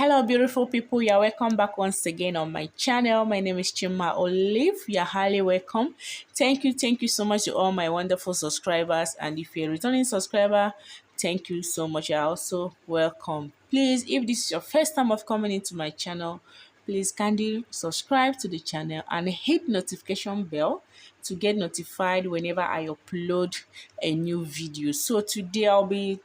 Hello, beautiful people. You're welcome back once again on my channel. My name is Chima Olive. You're highly welcome. Thank you so much to all my wonderful subscribers. And if you're a returning subscriber, thank you so much. You're also welcome. Please, if this is your first time of coming into my channel, please kindly subscribe to the channel and hit notification bell to get notified whenever I upload a new video. So today I'll be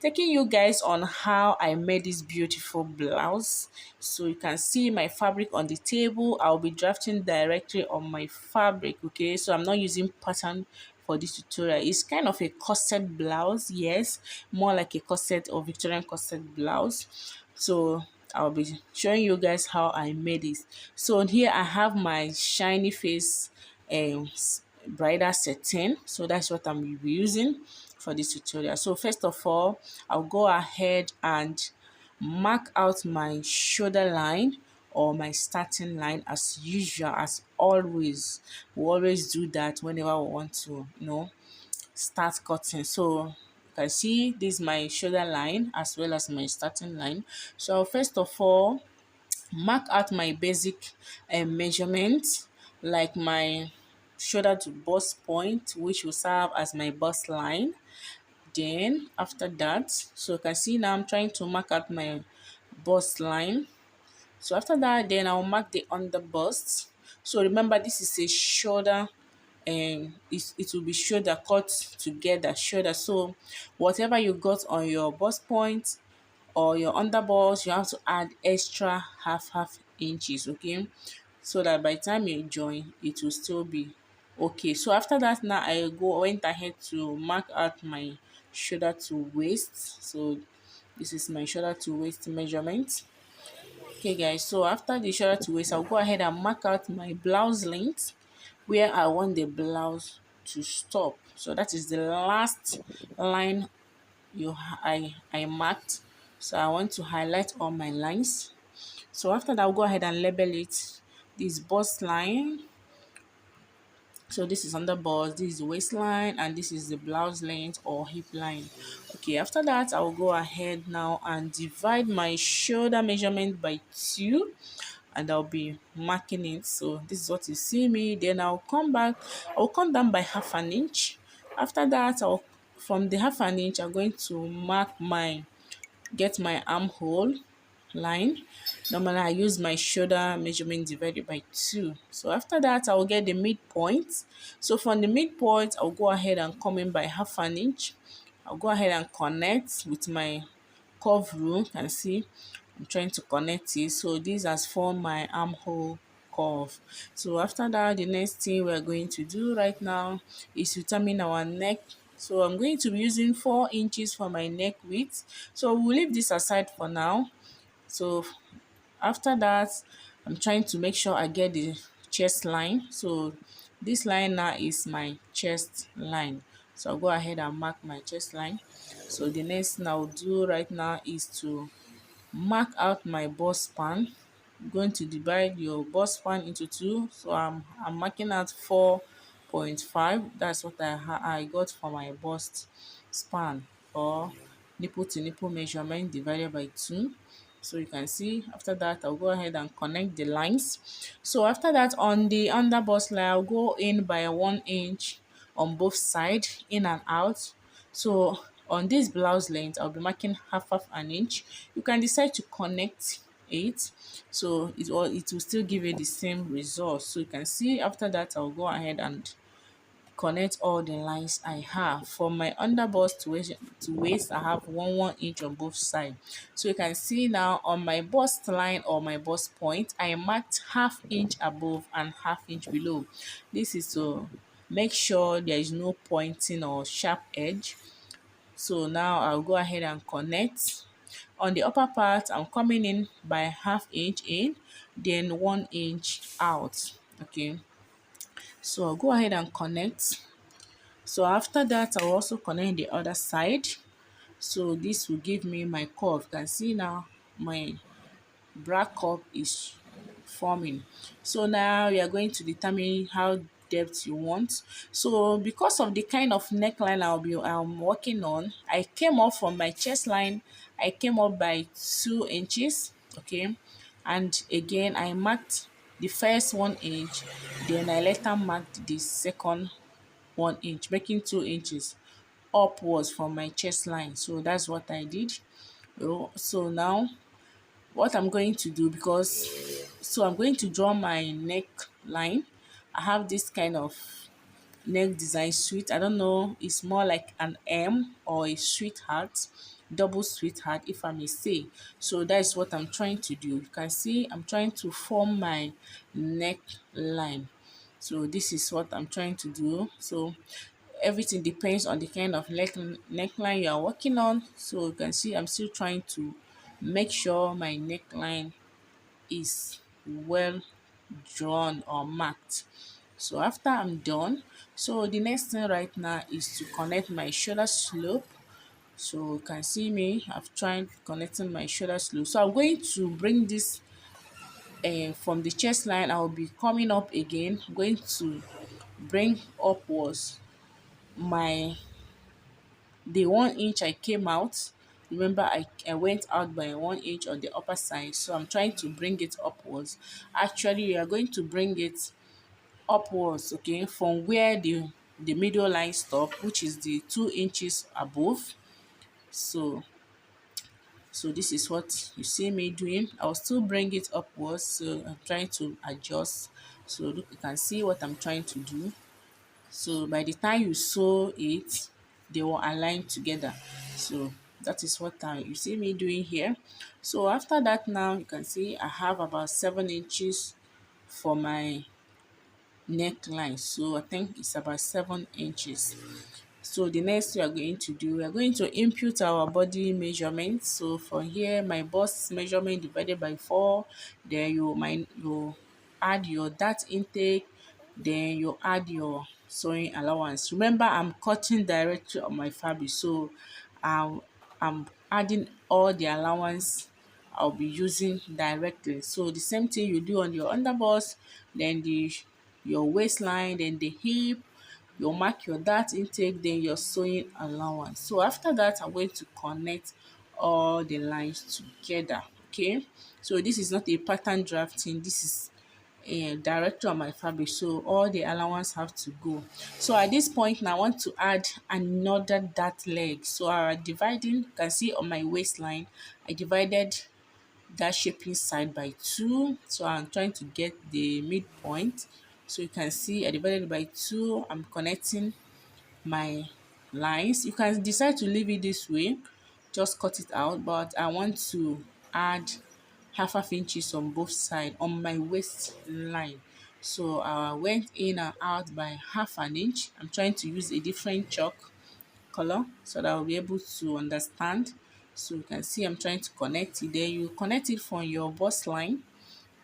taking you guys on how I made this beautiful blouse. So you can see my fabric on the table. I'll be drafting directly on my fabric, okay? So I'm not using pattern for this tutorial. It's kind of a corset blouse, yes, more like a corset or Victorian corset blouse. So I'll be showing you guys how I made it. So here I have my shiny face um bridal satin, so that's what I'm using for this tutorial. So first of all, I'll go ahead and mark out my shoulder line or my starting line as usual, as always. We always do that whenever we want to start cutting. So you can see this is my shoulder line as well as my starting line. So first of all, mark out my basic measurement, like my shoulder to bust point, which will serve as my bust line. Then after that, so you can see now I'm trying to mark out my bust line. So after that, then I'll mark the under bust. So remember, this is a shoulder, and it will be shoulder cut together, shoulder. So whatever you got on your bust point or your under bust, you have to add extra half inches, okay? So that by the time you join, it will still be okay. So after that, now went ahead to mark out my shoulder to waist. So this is my shoulder to waist measurement. Okay guys, so after the shoulder to waist, I'll go ahead and mark out my blouse length where I want the blouse to stop. So that is the last line I marked. So I want to highlight all my lines. So after that, I'll go ahead and label it. This bust line, so this is under bust, this is the waistline, and this is the blouse length or hip line. Okay, after that, I'll go ahead now and divide my shoulder measurement by 2, and I'll be marking it. So this is what you see me. Then I'll come down by half an inch. After that, from the half an inch, I'm going to get my armhole line. Normally I use my shoulder measurement divided by 2. So after that, I will get the midpoint. So from the midpoint, I'll go ahead and come in by half an inch. I'll go ahead and connect with my curve rule. You can see I'm trying to connect it. So this has formed my armhole curve. So after that, the next thing we're going to do right now is to determine our neck. So I'm going to be using 4 inches for my neck width. So we'll leave this aside for now. So after that, I'm trying to make sure I get the chest line. So this line now is my chest line. So I'll go ahead and mark my chest line. So the next thing I'll do right now is to mark out my bust span. I'm going to divide your bust span into 2. So I'm marking out 4.5. That's what I got for my bust span, or nipple to nipple measurement divided by 2. So you can see after that, I'll go ahead and connect the lines. So after that, on the under bust line, I'll go in by 1 inch on both sides, in and out. So on this blouse length, I'll be marking half an inch. You can decide to connect it, so it will still give you the same result. So you can see after that, I'll go ahead and connect all the lines I have. For my under bust to waist, I have 1 inch on both sides. So you can see now on my bust line or my bust point, I marked half inch above and half inch below. This is to make sure there is no pointing or sharp edge. So now I'll go ahead and connect. On the upper part, I'm coming in by half inch in, then 1 inch out. Okay, so I'll go ahead and connect. So after that, I'll also connect the other side. So this will give me my curve. You can see now my bra curve is forming. So now we are going to determine how depth you want. So because of the kind of neckline I'm working on, I came up from my chest line, I came up by 2 inches. okay. And again I marked the first 1 inch, then I later marked the second 1 inch, making 2 inches upwards from my chest line. So that's what I did. So now what I'm going to do, I'm going to draw my neck line. I have this kind of neck design suite. I don't know, it's more like an M or a sweetheart, double sweetheart if I may say. So that is what I'm trying to do. You can see I'm trying to form my neck line. So this is what I'm trying to do. So everything depends on the kind of neckline you are working on. So you can see I'm still trying to make sure my neckline is well drawn or marked. So after I'm done, so the next thing right now is to connect my shoulder slope. So you can see me, I've tried connecting my shoulder slope. So I'm going to bring this from the chest line. I'll be coming up again. I'm going to bring upwards my the 1 inch I came out. Remember, I went out by 1 inch on the upper side, so I'm trying to bring it upwards. Actually, you are going to bring it upwards, okay, from where the middle line stop, which is the 2 inches above. So this is what you see me doing. I'll still bring it upwards, so I'm trying to adjust. So look, you can see what I'm trying to do. So by the time you sew it, they will align together. So that is what you see me doing here. So after that, now you can see I have about 7 inches for my neckline. So I think it's about 7 inches. So the next we are going to do, we are going to input our body measurement. So for here, my bust measurement divided by 4. Then you add your dart intake. Then you add your sewing allowance. Remember, I'm cutting directly on my fabric, so I'm adding all the allowance I'll be using directly. So the same thing you do on your underbust, then your waistline, then the hip, you mark your dart intake, then your sewing allowance. So after that, I'm going to connect all the lines together. Okay, so this is not a pattern drafting, this is a director on my fabric, so all the allowance have to go. So at this point now I want to add another dart leg. So I'm dividing, you can see on my waistline I divided that shaping side by 2. So I'm trying to get the midpoint. So you can see I divided it by 2. I'm connecting my lines. You can decide to leave it this way, just cut it out, but I want to add half inches on both sides on my waistline. So I went in and out by half an inch. I'm trying to use a different chalk color so that I'll be able to understand. So you can see I'm trying to connect it. Then you connect it from your bust line.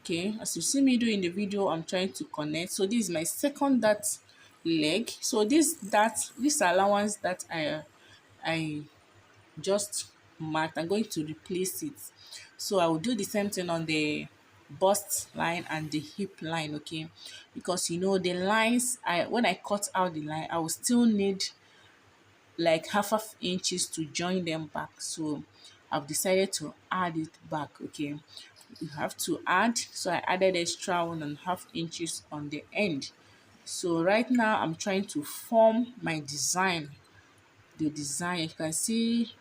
Okay, as you see me do in the video, I'm trying to connect. So this is my second dart leg. So this allowance that I just marked, I'm going to replace it. So I will do the same thing on the bust line and the hip line, okay, because you know the lines, when I cut out the line, I will still need like half inches to join them back. So I've decided to add it back, okay. You have to add, so I added extra 1.5 inches on the end. So right now I'm trying to form my design. The design, you can see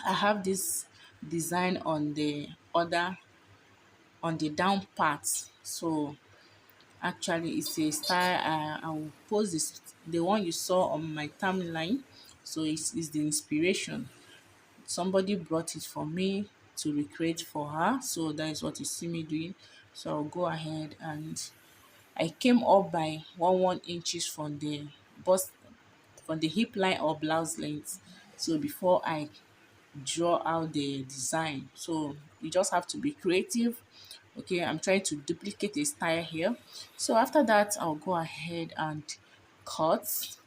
I have this design on the down part. So actually it's a style, I will post this, the one you saw on my timeline. So it's the inspiration, somebody brought it for me to recreate for her. So that is what you see me doing. So I'll go ahead, and I came up by 1 inches from the bust, from the hip line or blouse length. So before I draw out the design, so you just have to be creative. Okay, I'm trying to duplicate a style here. So after that, I'll go ahead and cut.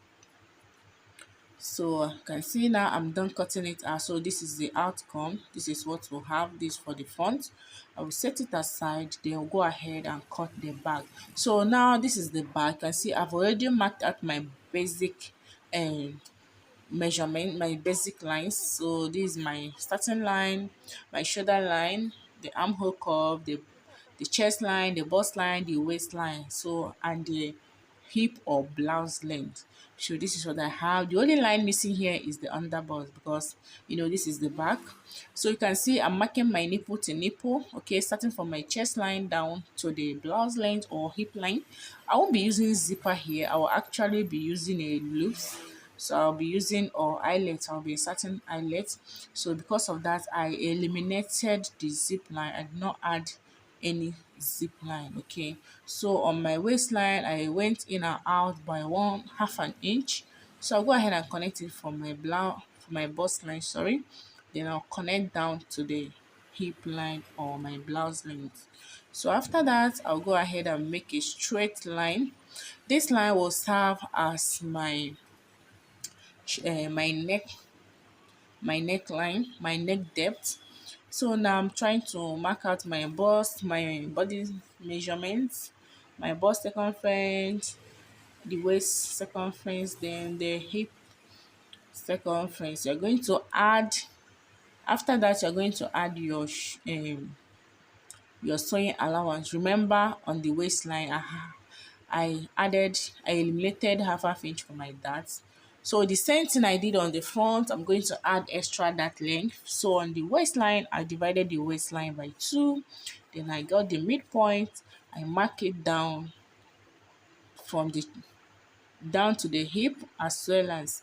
So you can see now I'm done cutting it out. So this is the outcome. This is what we'll have this for the front. I will set it aside, then I'll go ahead and cut the back. So now this is the back. You can see I've already marked out my basic measurement, my basic lines. So this is my starting line, my shoulder line, the armhole curve, the chest line, the bust line, the waistline, so and the hip or blouse length. So this is what I have. The only line missing here is the under bust because this is the back. So you can see I'm marking my nipple to nipple, okay, starting from my chest line down to the blouse length or hip line. I won't be using zipper here. I will actually be using a loose. So I'll be using or eyelet. I'll be inserting eyelet. So because of that, I eliminated the zip line. I did not add any zip line. Okay, so on my waistline I went in and out by 1/2 inch. So I'll go ahead and connect it from my blouse, from my bust line, sorry. Then I'll connect down to the hip line or my blouse length. So after that, I'll go ahead and make a straight line. This line will serve as my my neckline, my neck depth. So now I'm trying to mark out my bust, my body measurements, my bust circumference, the waist circumference, then the hip circumference. You're going to add, after that you're going to add your sewing allowance. Remember on the waistline I eliminated half inch for my darts. So the same thing I did on the front, I'm going to add extra dart length. So on the waistline, I divided the waistline by 2. Then I got the midpoint. I mark it down from the down to the hip as well as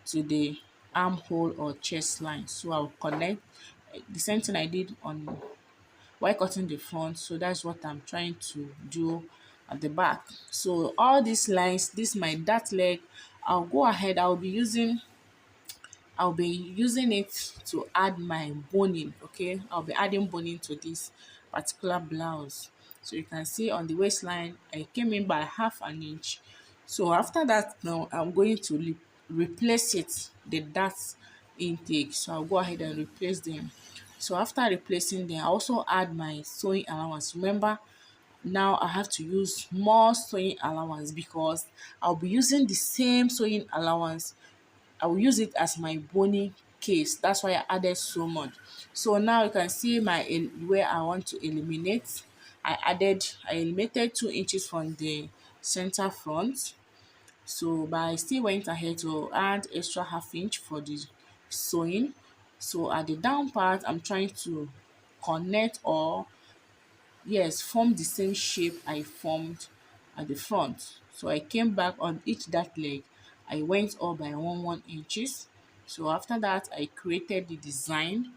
to the armhole or chest line. So I'll connect the same thing I did on while cutting the front. So that's what I'm trying to do at the back. So all these lines, this my dart leg, I'll go ahead, I'll be using it to add my boning. Okay, I'll be adding boning to this particular blouse. So you can see on the waistline I came in by 1/2 inch. So after that, now I'm going to replace it, the dart intake. So I'll go ahead and replace them. So after replacing them, I also add my sewing allowance. Remember, now I have to use more sewing allowance because I'll be using the same sewing allowance. I will use it as my boning case. That's why I added so much. So now you can see my where I want to eliminate. I eliminated 2 inches from the center front. So but I still went ahead to add extra 1/2 inch for the sewing. So at the down part, I'm trying to connect or yes, form the same shape I formed at the front. So I came back on each dart leg. I went up by 1 inches. So after that, I created the design.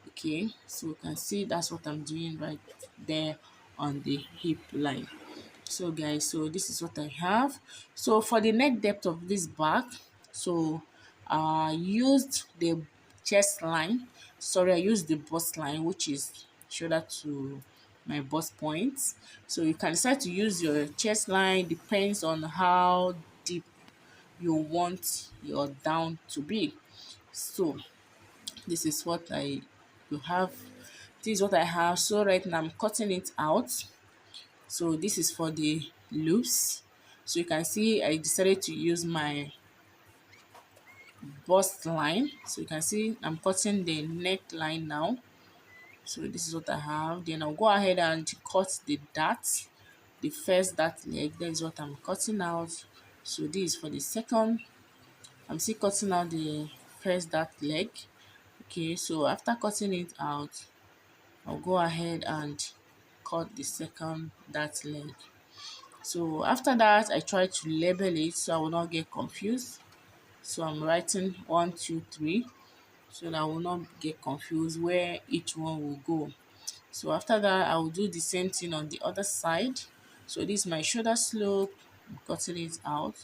Okay, so you can see that's what I'm doing right there on the hip line. So guys, so this is what I have. So for the neck depth of this back, so I used the chest line, sorry, I used the bust line, which is shoulder to my bust points. So you can decide to use your chest line, depends on how deep you want your down to be. So this is what I you have, this is what I have. So right now I'm cutting it out. So this is for the loops. So you can see I decided to use my bust line. So you can see I'm cutting the neckline now. So this is what I have. Then I'll go ahead and cut the dart, the first dart leg. That is what I'm cutting out. So this is for the second. I'm still cutting out the first dart leg. Okay, so after cutting it out, I'll go ahead and cut the second dart leg. So after that, I try to label it so I will not get confused. So I'm writing 1, 2, 3 so that I will not get confused where each one will go. So after that, I will do the same thing on the other side. So this is my shoulder slope. I'm cutting it out.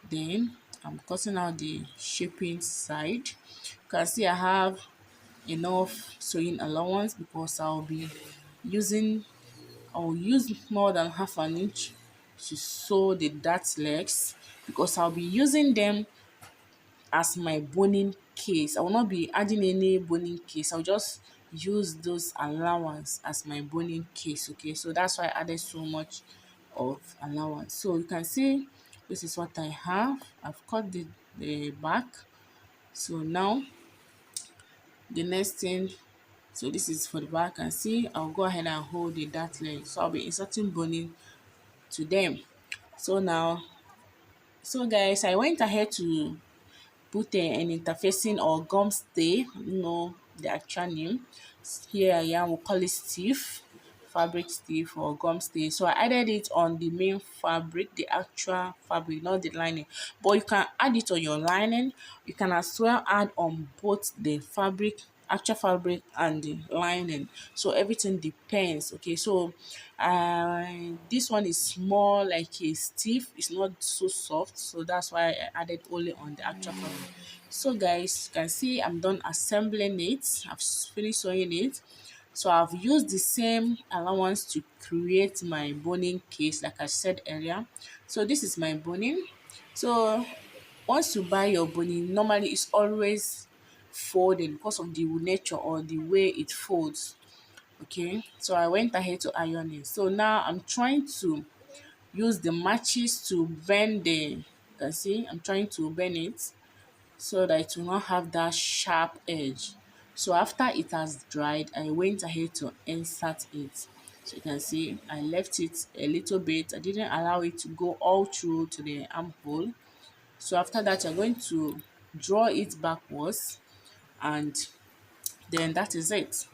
Then I'm cutting out the shaping side. You can see I have enough sewing allowance because I'll use more than 1/2 inch to sew the dart legs because I'll be using them as my boning case. I will not be adding any boning case. I'll just use those allowance as my boning case. Okay, so that's why I added so much of allowance. So you can see this is what I have. I've cut the back. So now the next thing So this is for the back, and see I'll go ahead and hold the dart leg. So I'll be inserting boning to them. So now, so guys, I went ahead to put an interfacing or gum stay, the actual name. Here I am, we'll call it stiff, fabric stiff or gum stay. So I added it on the main fabric, the actual fabric, not the lining. But you can add it on your lining. You can as well add on both the fabric, actual fabric, and the lining. So everything depends. Okay, so this one is more like a stiff, it's not so soft, so that's why I added only on the actual fabric. So guys, you can see I'm done assembling it. I've finished sewing it. So I've used the same allowance to create my boning case, like I said earlier. So this is my boning. So once you buy your boning, normally it's always folded because of the nature or the way it folds. Okay, so I went ahead to iron it. So now I'm trying to use the matches to bend the, you can see I'm trying to bend it so that it will not have that sharp edge. So after it has dried, I went ahead to insert it. So you can see I left it a little bit. I didn't allow it to go all through to the armhole. So after that, you're going to draw it backwards, and then that is it.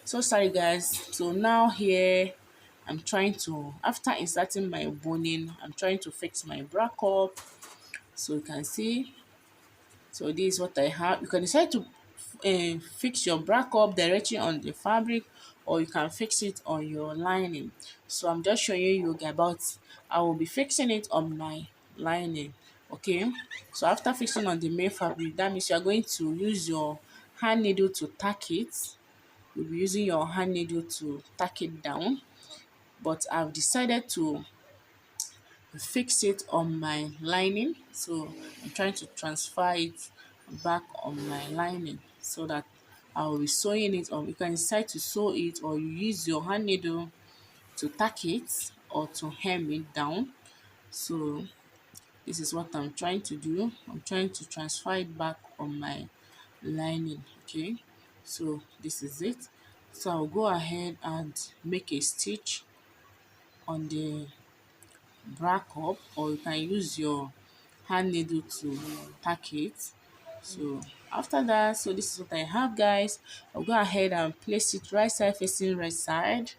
So sorry guys, so now here I'm trying to, after inserting my boning, I'm trying to fix my bra cup. So you can see, so this is what I have. You can decide to fix your bra cup directly on the fabric, or you can fix it on your lining. So I'm just showing you guys about, I will be fixing it on my lining. Okay, so after fixing on the main fabric, that means you are going to use your hand needle to tack it. You'll be using your hand needle to tack it down, but I've decided to fix it on my lining. So I'm trying to transfer it back on my lining so that I will be sewing it on. You can decide to sew it, or you use your hand needle to tack it or to hem it down. So this is what I'm trying to do. I'm trying to transfer it back on my lining. Okay, so this is it. So I'll go ahead and make a stitch on the back up, or you can use your hand needle to tack it. So after that, so this is what I have guys. I'll go ahead and place it right side facing right side.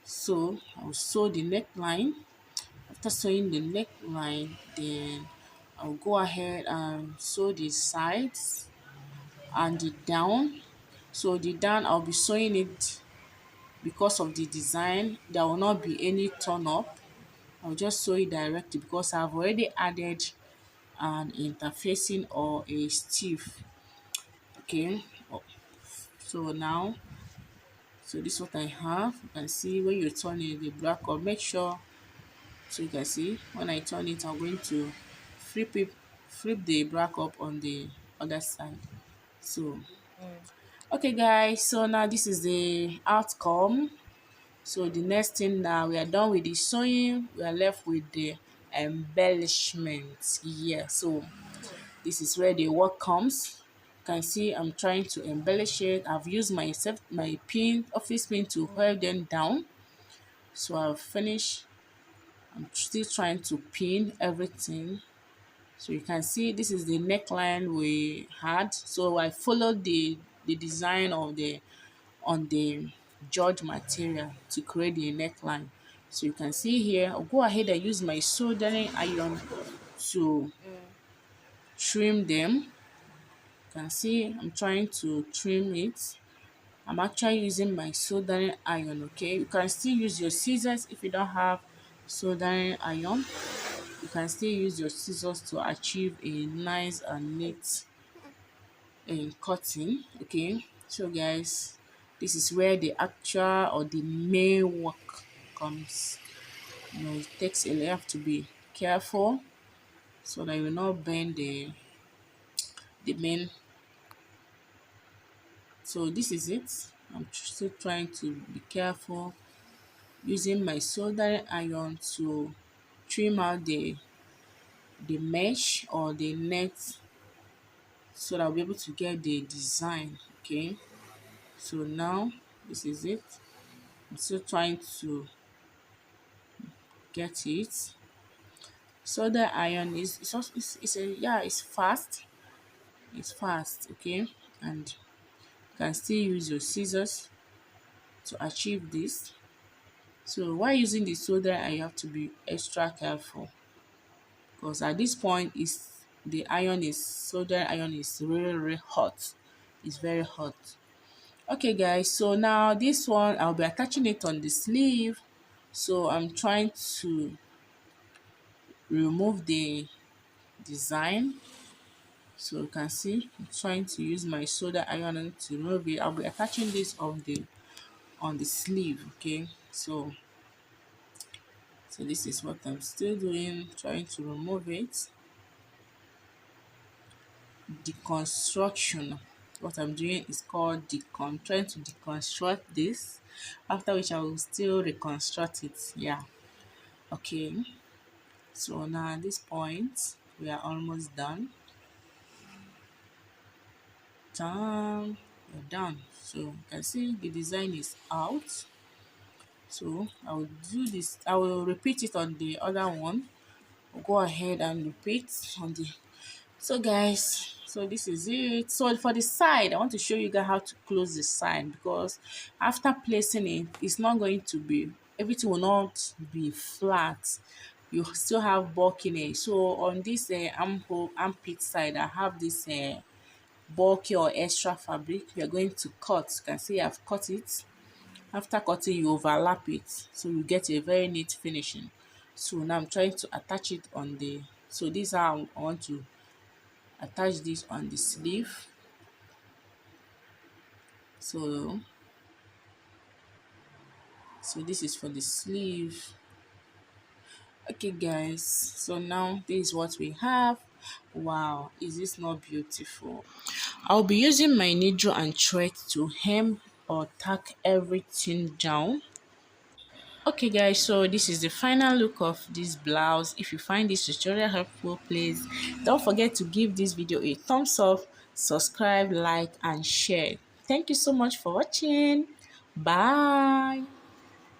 So I'll sew the neckline. After sewing the neckline, then I'll go ahead and sew the sides and the down. So the down, I'll be sewing it because of the design. There will not be any turn up. I'll just sew it directly because I've already added an interfacing or a stiff. Okay, so now, so this is what I have. You can see when you turn it the black up, make sure, so you can see when I turn it, I'm going to flip it, flip the black up on the other side. So okay guys, so now this is the outcome. So the next thing, now we are done with the sewing, we are left with the embellishment. Yeah, so this is where the work comes. You can see I'm trying to embellish it. I've used my pin, office pin, to hold them down. So I've finished. I'm still trying to pin everything. So you can see this is the neckline we had. So I followed the design of the on the George material to create the neckline. So you can see here, I'll go ahead and use my soldering iron to trim them. You can see I'm trying to trim it. I'm actually using my soldering iron. Okay, you can still use your scissors if you don't have soldering iron. You can still use your scissors to achieve a nice and neat cutting. Okay, so guys, this is where the actual or the main work comes. It takes a, you have to be careful so that you will not bend the main. So this is it. I'm still trying to be careful using my soldering iron to trim out the mesh or the net so that I'll be able to get the design. Okay, so now This is it. I'm still trying to get it. Solder iron is it's also it's a yeah, it's fast. It's fast, okay? And you can still use your scissors to achieve this. So while using the solder iron, you have to be extra careful because at this point is the iron is solder iron is really really hot. It's very hot. Okay guys, so now this one I'll be attaching it on the sleeve. So I'm trying to remove the design. So you can see I'm trying to use my solder iron to remove it. I'll be attaching this on the sleeve, okay? So this is what I'm still doing, trying to remove it. Deconstruction. What I'm doing is called trying to deconstruct this, after which I will still reconstruct it. Yeah. Okay. So now at this point, we are almost done. We're done. So you can see the design is out. So I will do this. I will repeat it on the other one. I'll go ahead and repeat on the so guys, so this is it. So for the side, I want to show you guys how to close the side, because after placing it, it's not going to be, everything will not be flat. You still have bulkiness. So on this armpit side, I have this bulky or extra fabric. We are going to cut. You can see I've cut it. After cutting, you overlap it, so you get a very neat finishing. So now I'm trying to attach it on the, so this is how I want to attach this on the sleeve. So this is for the sleeve. Okay guys, so now this is what we have. Wow, is this not beautiful? I'll be using my needle and thread to hem or tack everything down. Okay guys, so this is the final look of this blouse. If you find this tutorial helpful, please don't forget to give this video a thumbs up, subscribe, like and share. Thank you so much for watching. Bye.